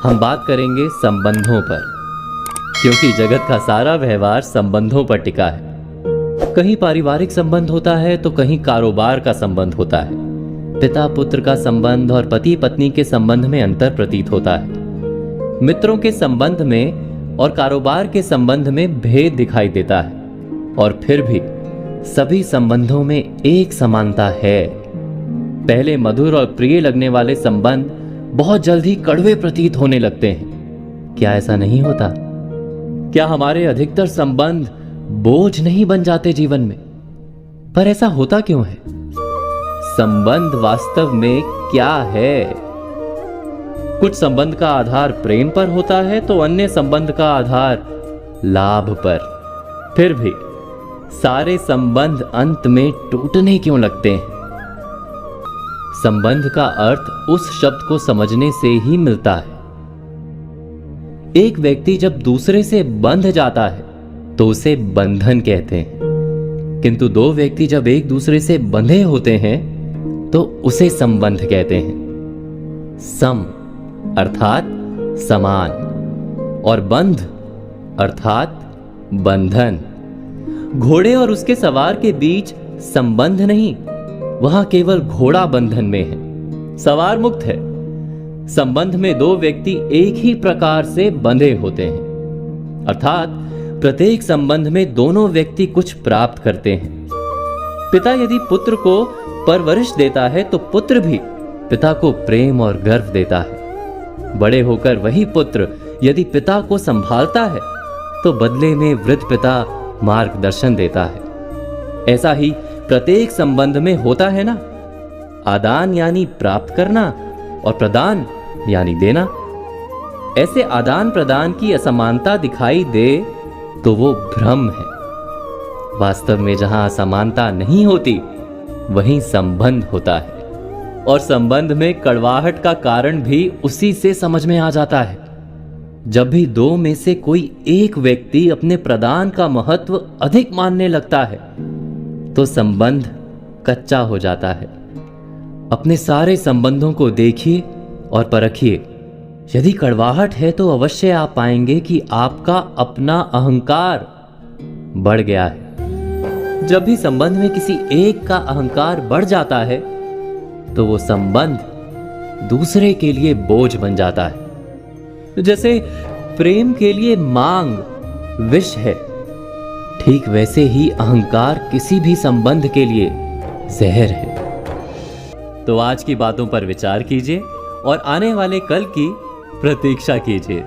हम बात करेंगे संबंधों पर, क्योंकि जगत का सारा व्यवहार संबंधों पर टिका है। कहीं पारिवारिक संबंध होता है तो कहीं कारोबार का संबंध होता है। पिता पुत्र का संबंध और पति पत्नी के संबंध में अंतर प्रतीत होता है। मित्रों के संबंध में और कारोबार के संबंध में भेद दिखाई देता है, और फिर भी सभी संबंधों में एक समानता है। पहले मधुर और प्रिय लगने वाले संबंध बहुत जल्द ही कड़वे प्रतीत होने लगते हैं। क्या ऐसा नहीं होता? क्या हमारे अधिकतर संबंध बोझ नहीं बन जाते जीवन में? पर ऐसा होता क्यों है? संबंध वास्तव में क्या है? कुछ संबंध का आधार प्रेम पर होता है तो अन्य संबंध का आधार लाभ पर। फिर भी सारे संबंध अंत में टूटने क्यों लगते हैं? संबंध का अर्थ उस शब्द को समझने से ही मिलता है। एक व्यक्ति जब दूसरे से बंध जाता है तो उसे बंधन कहते हैं, किंतु दो व्यक्ति जब एक दूसरे से बंधे होते हैं तो उसे संबंध कहते हैं। सम अर्थात समान, और बंध अर्थात बंधन। घोड़े और उसके सवार के बीच संबंध नहीं, वहां केवल घोड़ा बंधन में है, सवार मुक्त है। संबंध में दो व्यक्ति एक ही प्रकार से बंधे होते हैं, अर्थात प्रत्येक संबंध में दोनों व्यक्ति कुछ प्राप्त करते हैं। पिता यदि पुत्र को परवरिश देता है तो पुत्र भी पिता को प्रेम और गर्व देता है। बड़े होकर वही पुत्र यदि पिता को संभालता है तो बदले में वृद्ध पिता मार्गदर्शन देता है। ऐसा ही प्रत्येक संबंध में होता है ना। आदान यानी प्राप्त करना और प्रदान यानी देना। ऐसे आदान प्रदान की असमानता दिखाई दे तो वो भ्रम है। वास्तव में जहां असमानता नहीं होती वहीं संबंध होता है, और संबंध में कड़वाहट का कारण भी उसी से समझ में आ जाता है। जब भी दो में से कोई एक व्यक्ति अपने प्रदान का महत्व अधिक मानने लगता है तो संबंध कच्चा हो जाता है। अपने सारे संबंधों को देखिए और परखिए। यदि कड़वाहट है तो अवश्य आप पाएंगे कि आपका अपना अहंकार बढ़ गया है। जब भी संबंध में किसी एक का अहंकार बढ़ जाता है तो वो संबंध दूसरे के लिए बोझ बन जाता है। जैसे प्रेम के लिए मांग विष है, ठीक वैसे ही अहंकार किसी भी संबंध के लिए जहर है। तो आज की बातों पर विचार कीजिए और आने वाले कल की प्रतीक्षा कीजिए।